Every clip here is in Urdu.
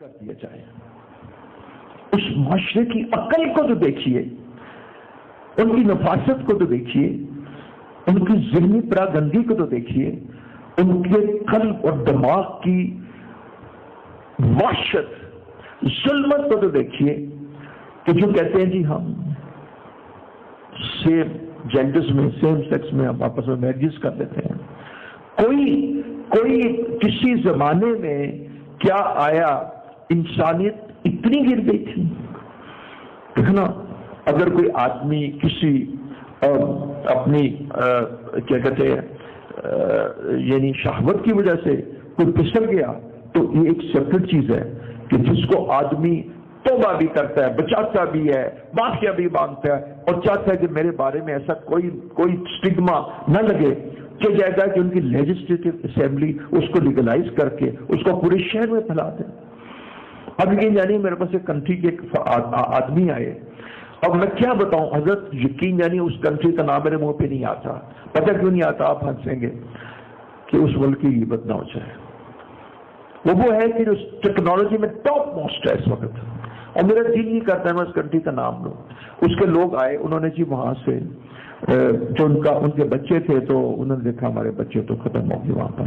کر دیا جائے. اس معاشرے کی عقل کو تو دیکھیے، ان کی نفاست کو تو دیکھیے، ان کی ذہنی پراگندگی کو تو دیکھیے، ان کے قلب اور دماغ کی وحشت، ظلمت کو تو دیکھیے کہ جو کہتے ہیں جی ہم سیم جینڈرز میں، سیم سیکس میں ہم آپس میں میرجز کر لیتے ہیں. کوئی کسی زمانے میں کیا آیا انسانیت اتنی گر گئی تھی؟ دیکھنا، اگر کوئی آدمی کسی اپنی کیا کہتے ہیں یعنی شہوت کی وجہ سے کوئی پھسل گیا تو یہ ایک سیپریٹ چیز ہے کہ جس کو آدمی توبہ بھی کرتا ہے، بچاتا بھی ہے، معافیا بھی مانگتا ہے اور چاہتا ہے کہ میرے بارے میں ایسا کوئی سٹگما نہ لگے. کہ جائے گا کہ ان کی لیجسلیٹو اسمبلی اس کو لیگلائز کر کے اس کو پورے شہر میں پھیلا دیں. اب یقین جانیے میرے پاس ایک کنٹری کے آدمی آئے، اب میں کیا بتاؤں حضرت، یقین جانیے اس کنٹری کا نام میرے منہ پہ نہیں آتا. پتہ کیوں نہیں آتا؟ آپ ہنسیں گے کہ اس ملک کی غیبت نہ ہو جائے. وہ ہے کہ جو ٹیکنالوجی میں ٹاپ موسٹ ہے اس وقت، اور میرا دل نہیں کرتا ہے میں اس کنٹری کا نام لوں. اس کے لوگ آئے، انہوں نے جی وہاں سے جو ان کے بچے تھے تو انہوں نے دیکھا ہمارے بچے تو ختم ہو گئے وہاں پر.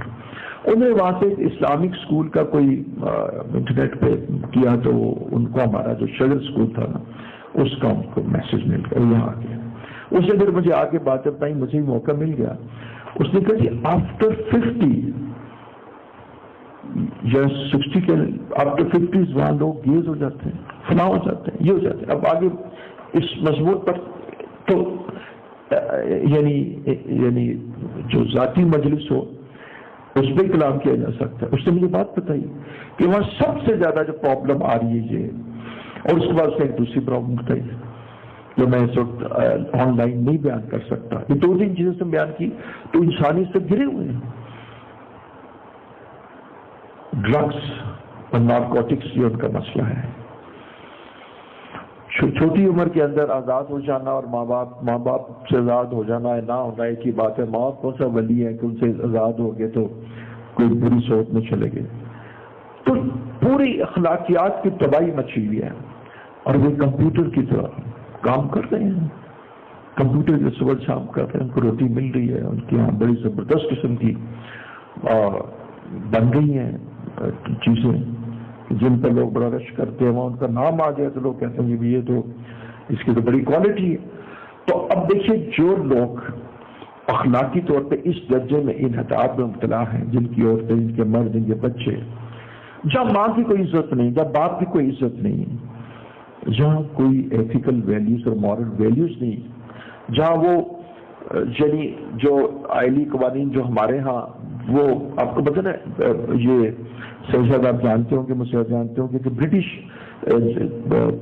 انہوں نے وہاں سے اسلامک اسکول کا کوئی انٹرنیٹ پہ کیا تو ان کو ہمارا جو شجر اسکول تھا نا اس کا ان کو میسج مل گیا، یہاں آ گیا. اس نے پھر مجھے آگے باتیں بتائیں، مجھے بھی موقع مل گیا. اس نے کہا جی آفٹر 50 یا 60 کے آفٹر 50 وہاں لوگ گیز ہو جاتے ہیں، فلاں ہو جاتے ہیں، یہ ہو جاتے ہیں. اب آگے اس مضمون پر تو یعنی جو ذاتی مجلس ہو اس پہ کلام کیا جا سکتا ہے. اس نے مجھے بات بتائی کہ وہاں سب سے زیادہ جو پرابلم آ رہی ہے یہ، اور اس کے بعد سے ایک دوسری پرابلم بتائی جو میں اس وقت آن لائن نہیں بیان کر سکتا. یہ 2-3 چیزیں سے بیان کی تو انسانی سے گرے ہوئے ہیں. ڈرگس اور نارکوٹکس یہ ان کا مسئلہ ہے. چھوٹی عمر کے اندر آزاد ہو جانا اور ماں باپ سے آزاد ہو جانا ہے نہ ہونا ایک ہی بات ہے. ماں باپ کون سا ولی ہے کہ ان سے آزاد ہو گئے تو کوئی بری سوچ میں چلے گئے. تو پوری اخلاقیات کی تباہی مچی ہوئی ہے اور وہ کمپیوٹر کی طرح کام کر رہے ہیں. کمپیوٹر جو صبح شام کر رہے ہیں، ان کو روٹی مل رہی ہے، ان کے یہاں بڑی زبردست قسم کی بن رہی ہیں چیزیں جن پر لوگ بڑا رش کرتے ہیں. وہاں ان کا نام آ جائے تو لوگ کہتے ہیں یہ تو اس کی تو بڑی کوالٹی ہے. تو اب دیکھیے جو لوگ اخلاقی طور پہ اس درجے میں انحطاط میں مبتلا ہیں، جن کی عورتیں، جن کے مرد، جن کے بچے، جہاں ماں کی کوئی عزت نہیں، جہاں باپ کی کوئی عزت نہیں، جہاں کوئی ایتھیکل ویلیوز اور مورل ویلیوز نہیں، جہاں وہ یعنی جو آئلی قوانین جو ہمارے ہاں وہ آپ کو پتہ نا یہ شاید آپ جانتے ہوں گے، مجھ سے جانتے ہوں گے کہ برٹش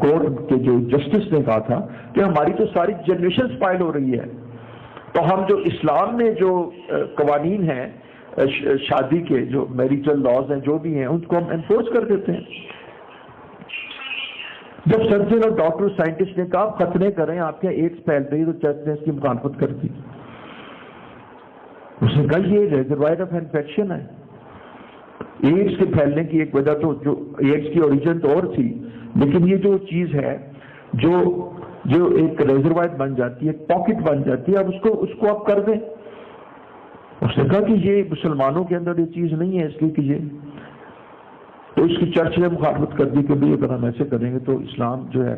کورٹ کے جو جسٹس نے کہا تھا کہ ہماری تو ساری جنریشن اسپائل ہو رہی ہے، تو ہم جو اسلام میں جو قوانین ہیں شادی کے، جو میریٹل لاز ہیں جو بھی ہیں، ان کو ہم انفورس کر دیتے ہیں. جب سرجن اور ڈاکٹر سائنٹسٹ نے کہا آپ ختنے کریں، آپ کے ایڈس پھیل رہی تو چرچ نے اس کی مخالفت کر دی. اس نے کہا یہ ریزروائر آف انفیکشن ہے. ایڈس کے پھیلنے کی ایک وجہ تو جو ایڈس کی اوریجن تو اور تھی، لیکن یہ جو چیز ہے جو ایک ریزروائر بن جاتی ہے، پاکٹ بن جاتی ہے، اب اس کو آپ کر دیں. اس نے کہا کہ یہ مسلمانوں کے اندر یہ چیز نہیں ہے اس لیے کہ یہ، تو اس کی چرچ نے مخالفت کر دی کہ بھئی اگر ہم ایسے کریں گے تو اسلام جو ہے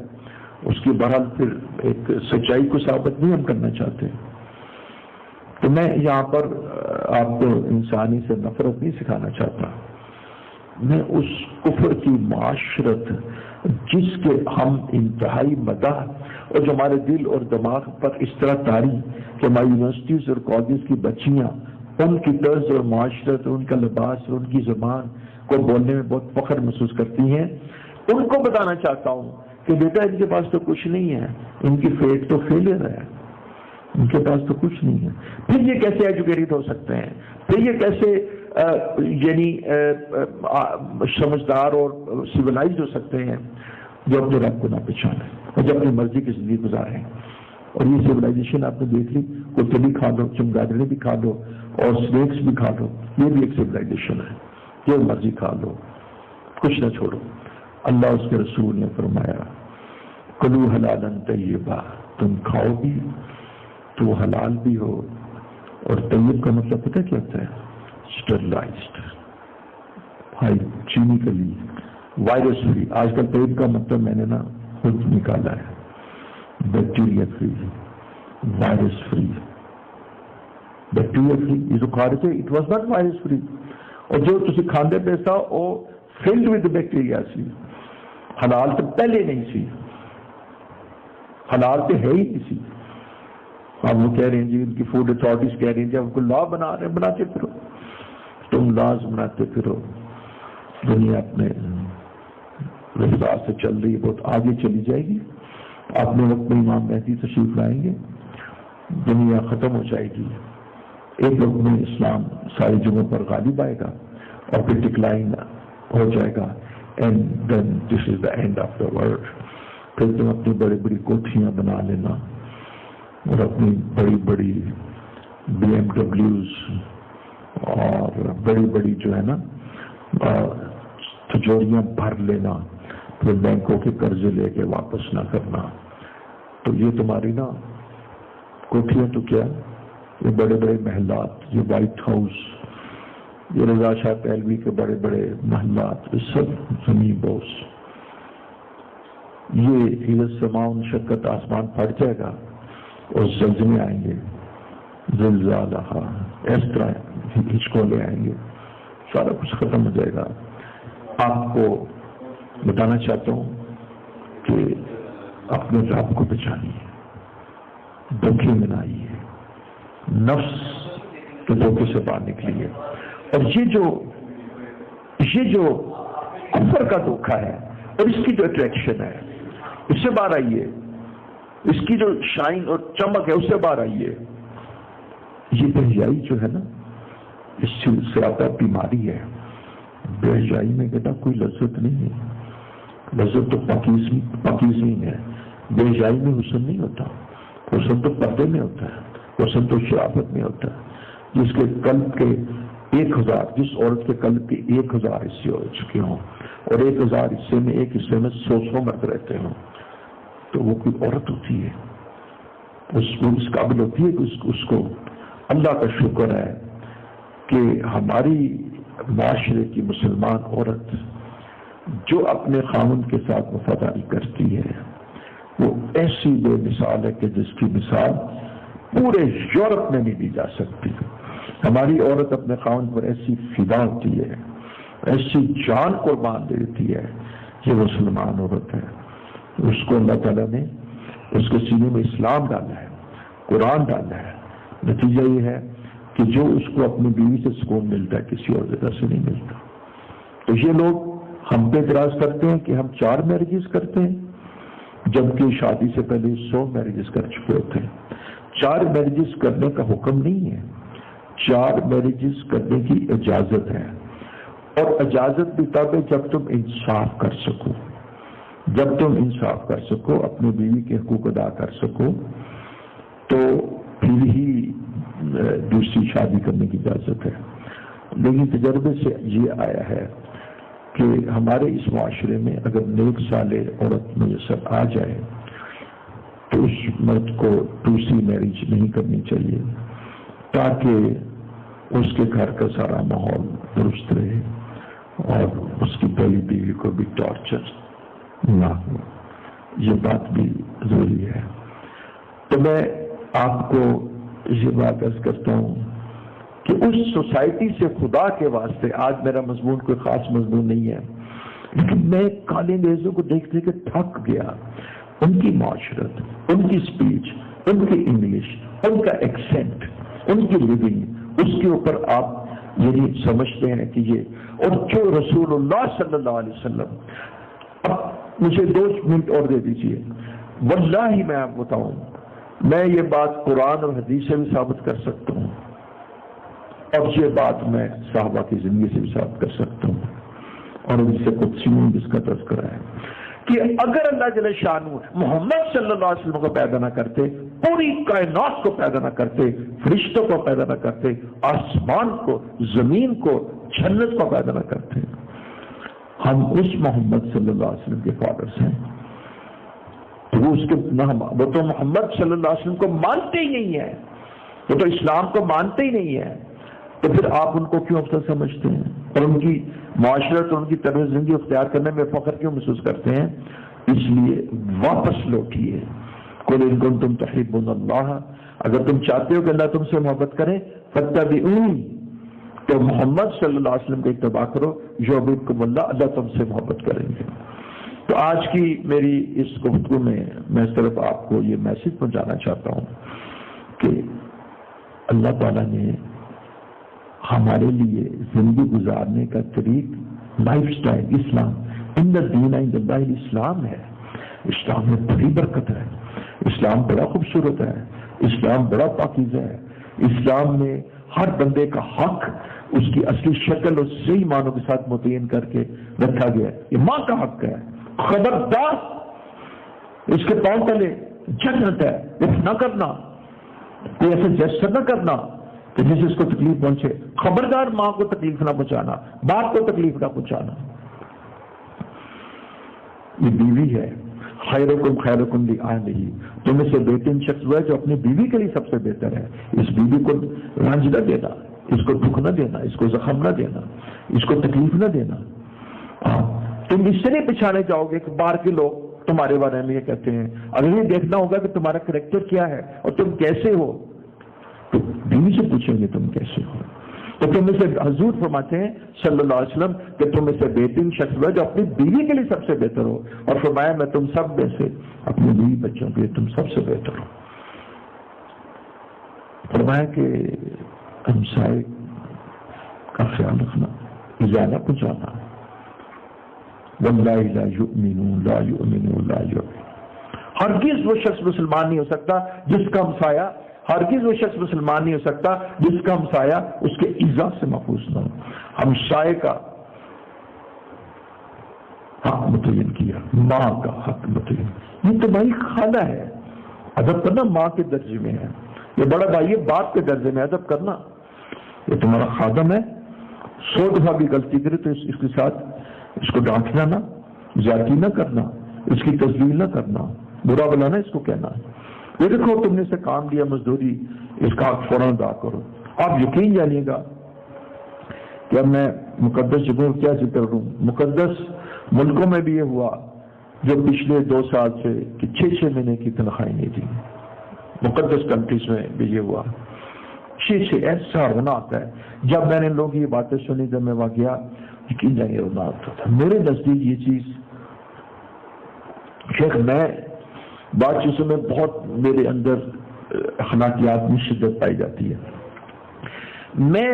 اس کی بہرحال پھر ایک سچائی کو ثابت نہیں ہم کرنا چاہتے. تو میں یہاں پر آپ کو انسانی سے نفرت نہیں سکھانا چاہتا، میں اس کفر کی معاشرت جس کے ہم انتہائی مداح اور جو ہمارے دل اور دماغ پر اس طرح طاری کہ ہماری یونیورسٹیز اور کالجز کی بچیاں ان کی طرز اور معاشرت، ان کا لباس اور ان کی زبان کو بولنے میں بہت فخر محسوس کرتی ہیں، ان کو بتانا چاہتا ہوں کہ بیٹا ان کے پاس تو کچھ نہیں ہے، ان کی فیٹ تو فیلئر ہے، ان کے پاس تو کچھ نہیں ہے. پھر یہ کیسے ایجوکیٹڈ ہو سکتے ہیں؟ پھر یہ کیسے یعنی سمجھدار اور سیولائزڈ ہو سکتے ہیں جو اپنے رب کو نہ پہچانے اور جو اپنی مرضی کی زندگی گزاریں؟ اور یہ سیولائزیشن آپ نے دیکھ لی، کتے بھی کھا لو، چمگادڑے بھی کھا لو اور اسنیکس بھی کھا لو، یہ بھی ایک سیولائزیشن ہے. جو مرضی کھا لو، کچھ نہ چھوڑو. اللہ اس کے رسول نے فرمایا کلو حلالا طیبا، تم کھاؤ بھی تو حلال بھی ہو. اور طیب کا مطلب پتہ کیا ہوتا ہے؟ اسٹرلائزڈ، ہائیجینیکلی، وائرس فری. آج کل طیب کا مطلب میں نے نا خود نکالا ہے، bacteria free, virus free. Bacteria free یہ جو کھا رہے تھے it was not virus free. اور جو تسی کھاندے پہ تھا وہ فلڈ ود بیکٹیریا سی. حلال تو پہلے نہیں سی، حلال تو ہے ہی نہیں سی. اب وہ کہہ رہے ہیں جی ان کی فوڈ اتھارٹیز کہہ رہی ہیں جب کو لا بنا رہے ہیں، بناتے پھرو. تم لاز بناتے پھرو. دنیا اپنے رفتار سے چل رہی ہے، بہت آگے چلی جائے گی. اپنے وقت میں امام مہدی تشریف لائیں گے، دنیا ختم ہو جائے گی. ایک وقت میں اسلام ساری جگہوں پر غالب آئے گا اور پھر ڈکلائن ہو جائے گا. And then this is the end of the world. پھر تم اپنی بڑی بڑی کوٹھیاں بنا لینا اور اپنی بڑی بڑی BMW اور بڑی بڑی جو ہے نا تجوریاں بھر لینا، پھر بینکوں کے قرضے لے کے واپس نہ کرنا. تو یہ تمہاری نا کوٹھیاں تو کیا، یہ بڑے بڑے محلات، یہ وائٹ ہاؤس، یہ رضا شاہ پہلوی کے بڑے بڑے محلات، یہ سب زمین بوس. یہ سماؤن شکت، آسمان پھٹ جائے گا اور زلزلے آئیں گے، زلزالہ اس طرح ہچکولے آئیں گے، سارا کچھ ختم ہو جائے گا. آپ کو بتانا چاہتا ہوں کہ اپنے رب کو پہچانیے، دھوکے میں نہ آئیے، نفس کے دھوکے سے باہر نکلیے. اور یہ جو کفر کا دھوکہ ہے اور اس کی جو اٹریکشن ہے اس سے باہر آئیے. اس کی جو شائن اور چمک ہے اس سے باہر آئیے. یہ بہجائی جو ہے نا، اس سے زیادہ بیماری ہے. بہجائی میں بیٹا کوئی لذت نہیں ہے، لذت تو پاکیزگی میں ہے. بہجائی میں حسن نہیں ہوتا، حسن تو پردے میں ہوتا ہے، حسن تو شرافت میں ہوتا ہے. جس کے قلب کے 1000، جس عورت کے قلب کے 1000 حصے ہو چکے ہوں اور 1000 حصے میں ایک حصے میں 100 مرد رہتے ہوں، تو وہ کوئی عورت ہوتی ہے، اس قابل ہوتی ہے کہ اس کو اللہ کا شکر ہے کہ ہماری معاشرے کی مسلمان عورت جو اپنے خاوند کے ساتھ وفاداری کرتی ہے وہ ایسی بے مثال ہے کہ جس کی مثال پورے یورپ میں نہیں دی جا سکتی. ہماری عورت اپنے خاوند پر ایسی فدا ہوتی ہے، ایسی جان قربان دے دیتی ہے. یہ مسلمان عورت ہے، اس کو اللہ تعالیٰ نے اس کے سینے میں اسلام ڈالا ہے، قرآن ڈالا ہے. نتیجہ یہ ہے کہ جو اس کو اپنی بیوی سے سکون ملتا ہے کسی اور جگہ سے نہیں ملتا. تو یہ لوگ ہم پہ اعتراض کرتے ہیں کہ ہم 4 میرجز کرتے ہیں جبکہ شادی سے پہلے 100 میرجز کر چکے ہوتے ہیں. 4 میرجز کرنے کا حکم نہیں ہے، 4 میرجز کرنے کی اجازت ہے. اور اجازت بھی تب ہے جب تم انصاف کر سکو، جب تم انصاف کر سکو، اپنی بیوی کے حقوق ادا کر سکو، تو پھر ہی دوسری شادی کرنے کی اجازت ہے. لیکن تجربے سے یہ آیا ہے کہ ہمارے اس معاشرے میں اگر نیک صالح عورت میسر آ جائے تو اس مرد کو دوسری میرج نہیں کرنی چاہیے تاکہ اس کے گھر کا سارا ماحول درست رہے اور اس کی پہلی بیوی کو بھی ٹارچر نہ ہو. یہ بات بھی ضروری ہے. تو میں آپ کو یہ بات عرض کرتا ہوں کہ اس سوسائٹی سے خدا کے واسطے، آج میرا مضمون کوئی خاص مضمون نہیں ہے، لیکن میں کالے انگریزوں کو دیکھ دیکھ کے تھک گیا. ان کی معاشرت، ان کی اسپیچ، ان کی انگلش، ان کا ایکسینٹ، ان کی لیونگ، اس کے اوپر آپ یعنی سمجھتے ہیں کہ یہ، اور جو رسول اللہ صلی اللہ علیہ وسلم. اب مجھے 2 منٹ اور دے دیجیے. واللہ میں آپ بتاؤں، میں یہ بات قرآن اور حدیث سے بھی ثابت کر سکتا ہوں اور یہ بات میں صحابہ کی زندگی سے بھی ثابت کر سکتا ہوں اور ان سے قدسیوں جس کا تذکرہ ہے کہ اگر اللہ جل شانہ محمد صلی اللہ علیہ وسلم کو پیدا نہ کرتے، پوری کائنات کو پیدا نہ کرتے، فرشتوں کو پیدا نہ کرتے، آسمان کو، زمین کو، جنت کو پیدا نہ کرتے، ہم اس محمد صلی اللہ علیہ وسلم کے فالوورز ہیں، تو وہ تو محمد صلی اللہ علیہ وسلم کو مانتے ہی نہیں ہے، وہ تو اسلام کو مانتے ہی نہیں ہے، تو پھر آپ ان کو کیوں افضل سمجھتے ہیں اور ان کی معاشرت اور ان کی طرز زندگی اختیار کرنے میں فخر کیوں محسوس کرتے ہیں؟ اس لیے واپس لوٹیے، قل ان کنتم تحبون اللہ، اگر تم چاہتے ہو کہ اللہ تم سے محبت کرے فاتبعونی، تو محمد صلی اللہ علیہ وسلم کا اتباع کرو، یحببکم اللہ، اللہ تم سے محبت کریں گے۔ تو آج کی میری اس گفتگو میں صرف آپ کو یہ میسج پہنچانا چاہتا ہوں کہ اللہ تعالیٰ نے ہمارے لیے زندگی گزارنے کا طریق، لائف سٹائل، اسلام، ان الدین عند اللہ الاسلام ہے۔ اسلام میں بڑی برکت ہے، اسلام بڑا خوبصورت ہے، اسلام بڑا پاکیزہ ہے، اسلام میں ہر بندے کا حق اس کی اصلی شکل اور صحیح معنوں کے ساتھ متعین کر کے رکھا گیا ہے۔ یہ ماں کا حق ہے، خبردار اس کے پاؤں تلے جنت ہے، اف نہ کرنا، کوئی ایسے جیسر نہ کرنا کہ جس سے اس کو تکلیف پہنچے، خبردار ماں کو تکلیف نہ پہنچانا، باپ کو تکلیف نہ پہنچانا۔ یہ بیوی ہے، خیرکم خیرکم لأہلہ، تم میں سے بہترین شخص وہ ہے جو اپنی بیوی کے لیے سب سے بہتر ہے۔ اس بیوی کو رنج نہ دینا، اس کو دکھ نہ دینا، اس کو زخم نہ دینا، اس کو تکلیف نہ دینا۔ تم اس سے نہیں پچھانے جاؤ گے کہ باہر کے لوگ تمہارے بارے میں یہ کہتے ہیں، اگر یہ دیکھنا ہوگا کہ تمہارا کریکٹر کیا ہے اور تم کیسے ہو، تو بیوی سے پوچھیں گے تم کیسے ہو۔ تو تم میں سے حضور فرماتے ہیں صلی اللہ علیہ وسلم کہ تم میں سے بہترین شخص ہے جو اپنی بیوی کے لیے سب سے بہتر ہو، اور فرمایا میں تم سب میں سے اپنی بیوی بچوں کے لیے تم سب سے بہتر ہو۔ فرمایا کہ ہمسائے کا خیال رکھنا، اجازہ پہنچانا، واللہ لا یؤمنون لا یؤمنون لا یؤمنون، ہرگز وہ شخص مسلمان نہیں ہو سکتا جس کا ہمسایہ، ہرگز وہ شخص مسلمان نہیں ہو سکتا جس کا ہمسایہ اس کے ایذا سے محفوظ نہ ہو۔ ہمسائے کا حق متعین کیا، ماں کا حق متعین، یہ تمہاری خالہ ہے، ادب کرنا ماں کے درجے میں ہے، یہ بڑا بھائی باپ کے درجے میں ادب کرنا، یہ تمہارا خادم ہے، 100 دفعہ بھی غلطی کرے تو اس کے ساتھ اس کو ڈانٹنا نہ، زیادتی نہ کرنا، اس کی تذلیل نہ کرنا، برا بلانا اس کو کہنا۔ یہ دیکھو تم نے اسے کام دیا مزدوری، اس کا حق فوراً ادا کرو۔ آپ یقین جانیے گا کہ اب میں مقدس جگہوں کیا ذکر کروں، مقدس ملکوں میں بھی یہ ہوا جو پچھلے 2 سال سے کہ 6 مہینے کی تنخواہیں نہیں دی، مقدس کنٹریز میں بھی یہ ہوا، 6 ایسا رونا آتا ہے۔ جب میں نے لوگوں کی یہ باتیں سنی، جب میں وہاں گیا، یقین جائیں رونا آتا تھا۔ میرے نزدیک یہ چیز شیخ، میں بات چیزوں میں بہت میرے اندر اخلاقیات میں شدت پائی جاتی ہے۔ میں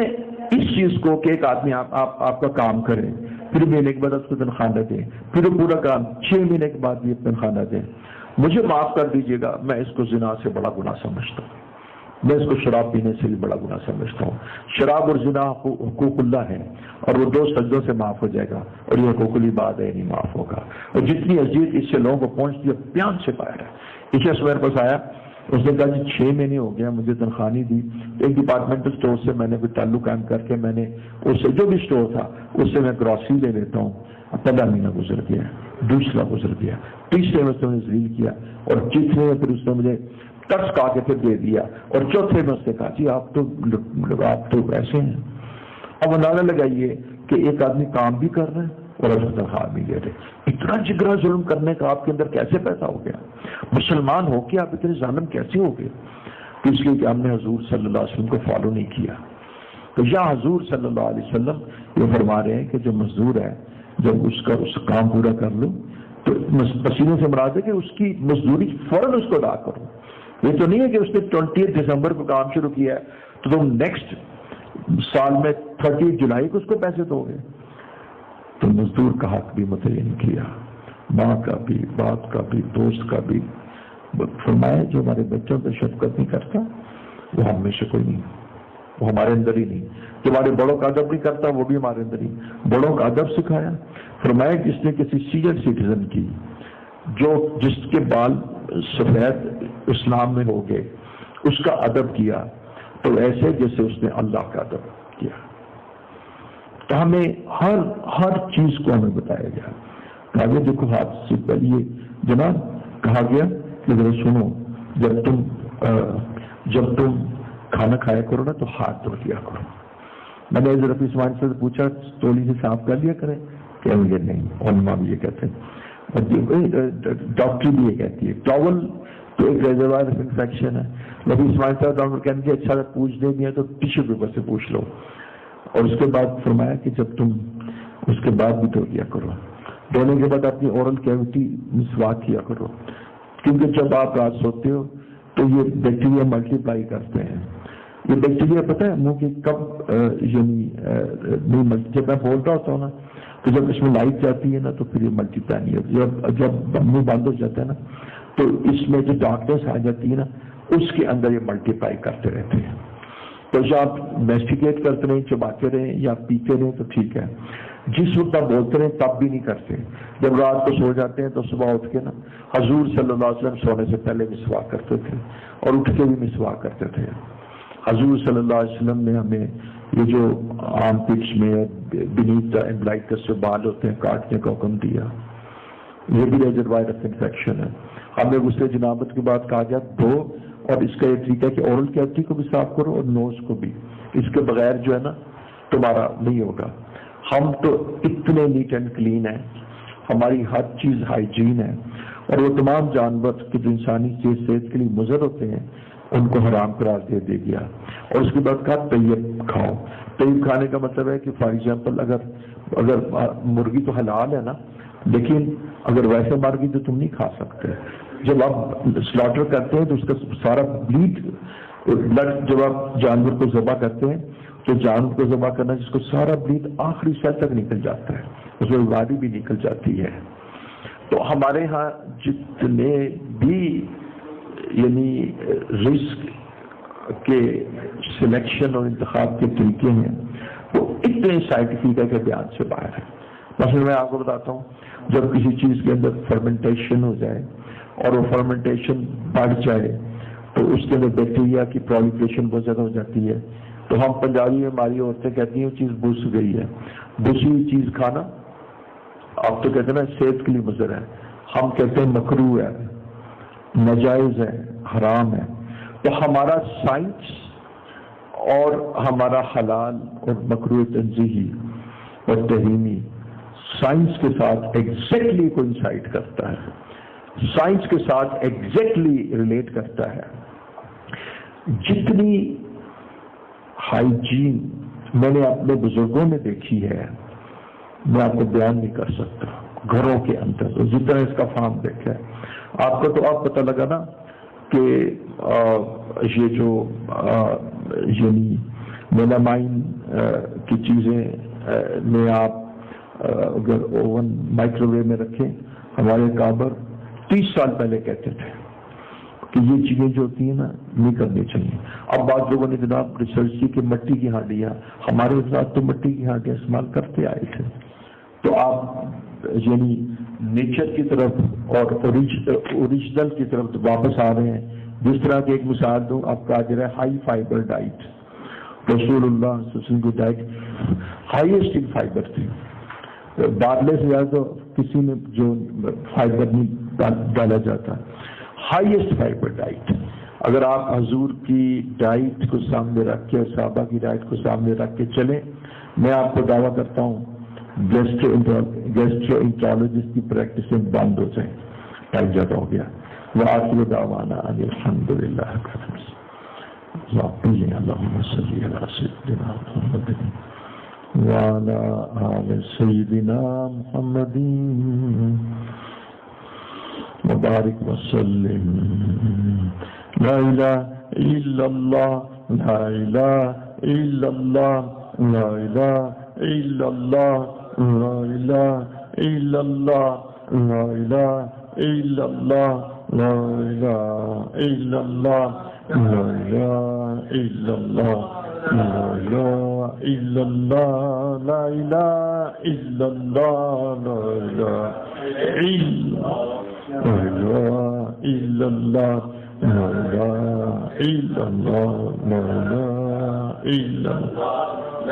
اس چیز کو کہ ایک آدمی آپ کا کام کرے، پھر مہینے کے بعد اس کو تنخواہ نہ دیں، پھر وہ پورا کام 6 مہینے کے بعد بھی تنخواہ نہ دیں، مجھے معاف کر دیجیے گا، میں اس کو زنا سے بڑا گناہ سمجھتا ہوں، میں اس کو شراب پینے سے بھی بڑا گناہ سمجھتا ہوں۔ شراب اور زنا حقوق اللہ ہے، اور وہ 2 سجدوں سے معاف ہو جائے گا، اور یہ حقوق اللہ بات ہے نہیں معاف ہوگا۔ اور جتنی اذیت اس سے لوگوں کو پہنچتی ہے پیان سے باہر ہے۔ ایک شخص میرے پاس آیا، اس نے کہا جی 6 مہینے ہو گیا مجھے تنخواہ نہیں دی، ایک ڈپارٹمنٹل اسٹور سے میں نے کوئی تعلق قائم کر کے میں نے اس سے جو بھی اسٹور تھا اس سے میں گروسری لے لیتا ہوں، پہلا مہینہ گزر گیا، دوسرا گزر گیا، تیسرے میں اس نے ذلیل کیا، اور چوتھے میں پھر اس نے مجھے ترس کھا کے پھر دے دیا، اور چوتھے میں اس نے کہا جی آپ تو ایسے ہیں۔ اب اندازہ لگائیے کہ ایک آدمی کام بھی کر رہے ہیں اور اس کو تنخواہ بھی دے رہے، اتنا جگرا ظلم کرنے کا آپ کے اندر کیسے پیدا ہو گیا؟ مسلمان ہو کے آپ اتنے ظالم کیسے ہو گئے؟ تو اس لیے کہ ہم نے حضور صلی اللہ علیہ وسلم کو فالو نہیں کیا۔ تو یہاں حضور صلی اللہ علیہ وسلم یہ فرما رہے ہیں کہ جو مزدور ہے جب اس کام پورا کر لو تو پسینے سے مراد ہے کہ اس کی مزدوری فوراً اس کو ادا کرو۔ یہ تو نہیں ہے کہ اس نے 20 دسمبر کو کام شروع کیا ہے تو تم نیکسٹ سال میں 30 جولائی کو اس کو پیسے دو گے۔ تو مزدور کا حق بھی متعین کیا، ماں کا بھی، باپ کا بھی، دوست کا بھی۔ فرمایا جو ہمارے بچوں پہ شفقت نہیں کرتا وہ ہم میں سے کوئی نہیں، وہ ہمارے اندر ہی نہیں۔ جو ہمارے بڑوں کا ادب نہیں کرتا وہ بھی ہمارے اندر ہی۔ بڑوں کا ادب سکھایا۔ فرمایا جس نے کسی سینئر سٹیزن کی جس کے بال سفید اسلام میں ہو گئے اس کا ادب کیا تو ایسے جیسے اس نے اللہ کا ادب کیا۔ تو ہمیں ہر چیز کو ہمیں بتایا گیا. کہا گیا دیکھو ہاتھ سے پہلے یہ جناب کہا گیا کہ ذرا سنو، جب تم کھانا کھایا کرو نا تو ہاتھ دھو لیا کرو. میں نے حضرت اسماعیل سے پوچھا تولی سے صاف کر لیا کریں؟ کہ مجھے نہیں، علماء بھی یہ کہتے ہیں، ڈاکٹری بھی یہ کہتی ہے ٹاول تو ایک ریزروائر آف انفیکشن ہے. نبی اسماعیل صاحب ڈاکٹر کہنے کے اچھا اگر پوچھ دیں گے تو ٹیشو پیپر سے پوچھ لو. اور اس کے بعد فرمایا کہ جب تم اس کے بعد بھی دھو لیا کرو، دھونے کے بعد اپنی اورل کیوٹی مسواک کیا کرو، کیونکہ جب آپ رات سوتے ہو تو یہ بیکٹیریا ملٹیپلائی کرتے ہیں. یہ بیکٹیریا پتہ ہے منہ کی کب یعنی جب میں بول رہا ہوتا ہوں نا تو جب اس میں لائٹ جاتی ہے نا تو پھر یہ ملٹیپلائی نہیں ہوتی. جب منہ بند ہو جاتا ہے نا تو اس میں جو ڈارکنیس آ جاتی ہے نا اس کے اندر یہ ملٹیپلائی کرتے رہتے ہیں. تو جب آپ میسٹیکیٹ کرتے رہیں، چباتے رہیں یا پیتے رہیں تو ٹھیک ہے. جس وقت آپ بولتے رہیں تب بھی نہیں کرتے. جب رات کو سو جاتے ہیں تو صبح اٹھ کے نا حضور صلی اللہ علیہ وسلم سونے سے پہلے مسواک کرتے تھے اور اٹھ کے بھی مسواک کرتے تھے. حضور صلی اللہ علیہ وسلم نے ہمیں یہ جو عام پچ میں بینیت امبلائکس جو بال ہوتے ہیں کاٹنے کا حکم دیا. یہ بھی ریزروائر آف انفیکشن ہے. ہمیں غسل جنابت کے بعد کہا گیا دو، اور اس کا یہ طریقہ ہے کہ اورل کیوٹی کو بھی صاف کرو اور نوز کو بھی. اس کے بغیر جو ہے نا تمہارا نہیں ہوگا. ہم تو اتنے نیٹ اینڈ کلین ہیں، ہماری ہر چیز ہائیجین ہے، اور وہ تمام جانور کہ جو انسانی صحت کے لیے مضر ہوتے ہیں ان کو حرام قرار دے دیا. اور اس کے بعد کہا طیب کھاؤ. طیب کھانے کا مطلب ہے کہ فار ایگزامپل اگر مرغی تو حلال ہے نا، لیکن اگر ویسے مر گئی تو تم نہیں کھا سکتے. جب آپ سلاٹر کرتے ہیں تو اس کا سارا بلڈ جب آپ جانور کو ذبح کرتے ہیں تو جانور کو ذبح کرنا جس کو سارا بلیڈ آخری سیل تک نکل جاتا ہے، اس میں گاڑی بھی نکل جاتی ہے. تو ہمارے ہاں جتنے بھی یعنی رزق کے سلیکشن اور انتخاب کے طریقے ہیں وہ اتنے سائنٹیفک ہے کہ بیان سے باہر ہے. مثلا میں آپ کو بتاتا ہوں، جب کسی چیز کے اندر فرمنٹیشن ہو جائے اور وہ فرمنٹیشن بڑھ جائے تو اس کے اندر بیکٹیریا کی پرولیفریشن بہت زیادہ ہو جاتی ہے. تو ہم پنجابی میں ہماری عورتیں کہتی ہیں وہ چیز بس گئی ہے. بسی ہوئی چیز کھانا آپ تو کہتے ہیں نا صحت کے لیے مضر ہے، ہم کہتے ہیں مکروہ ہے، ناجائز ہے، حرام ہے. تو ہمارا سائنس اور ہمارا حلال اور مکروہ تنزیہی اور تحریمی سائنس کے ساتھ ایگزیکٹلی کوئنسائڈ کرتا ہے، سائنس کے ساتھ ایگزیکٹلی ریلیٹ کرتا ہے. جتنی ہائیجین میں نے اپنے بزرگوں میں دیکھی ہے میں آپ کو بیان نہیں کر سکتا. گھروں کے اندر جتنا اس کا فارم دیکھا ہے آپ کو تو آپ پتہ لگا نا کہ یہ جو یعنی میلامائن کی چیزیں میں آپ اگر اوون مائکرو ویو میں رکھیں، ہمارے کابر 30 سال پہلے کہتے تھے کہ یہ چیزیں جو ہوتی ہیں نا نہیں کرنی چاہیے. اب بعض لوگوں نے جناب ریسرچ کی کہ مٹی کی ہانڈیاں، ہمارے ساتھ تو مٹی کی ہانڈیاں استعمال کرتے آئے تھے. تو آپ یعنی نیچر کی طرف اور اوریجنل کی طرف واپس آ رہے ہیں. جس طرح کی ایک مثال دوں آپ کا جو ہے ہائی فائبر ڈائٹ. رسول اللہ صلی اللہ علیہ وسلم کی ڈائٹ ہائیسٹ ان فائبر تھی. بادلے سے زیادہ کسی میں جو فائبر نہیں ڈالا جاتا. Highest fibre diet. اگر آپ حضور کی ڈائٹ کو سامنے رکھ کے اور صحابہ کی ڈائٹ کو سامنے رکھ کے چلیں، میں آپ کو دعویٰ کرتا ہوں گیسٹرو انٹرالوجسٹ کی پریکٹس میں بند ہو جائیں. ٹائم زیادہ ہو گیا. وآخر دعوانا ان الحمد للہ. اللہم صلی علی سیدنا محمد وعلی آل سیدنا محمد مبارک وسلم. لا الہ الا اللہ، لا الہ الا اللہ، لا الہ الا اللہ، لا الہ الا اللہ، لا الہ الا اللہ، لا الہ الا اللہ، لا الہ الا اللہ، لا الہ الا اللہ، لا الہ الا اللہ، لا الہ الا اللہ، لا الہ الا اللہ، لا الہ الا اللہ، لا الہ الا اللہ.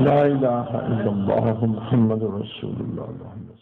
لا الہ الا اللہ محمد رسول اللہ۔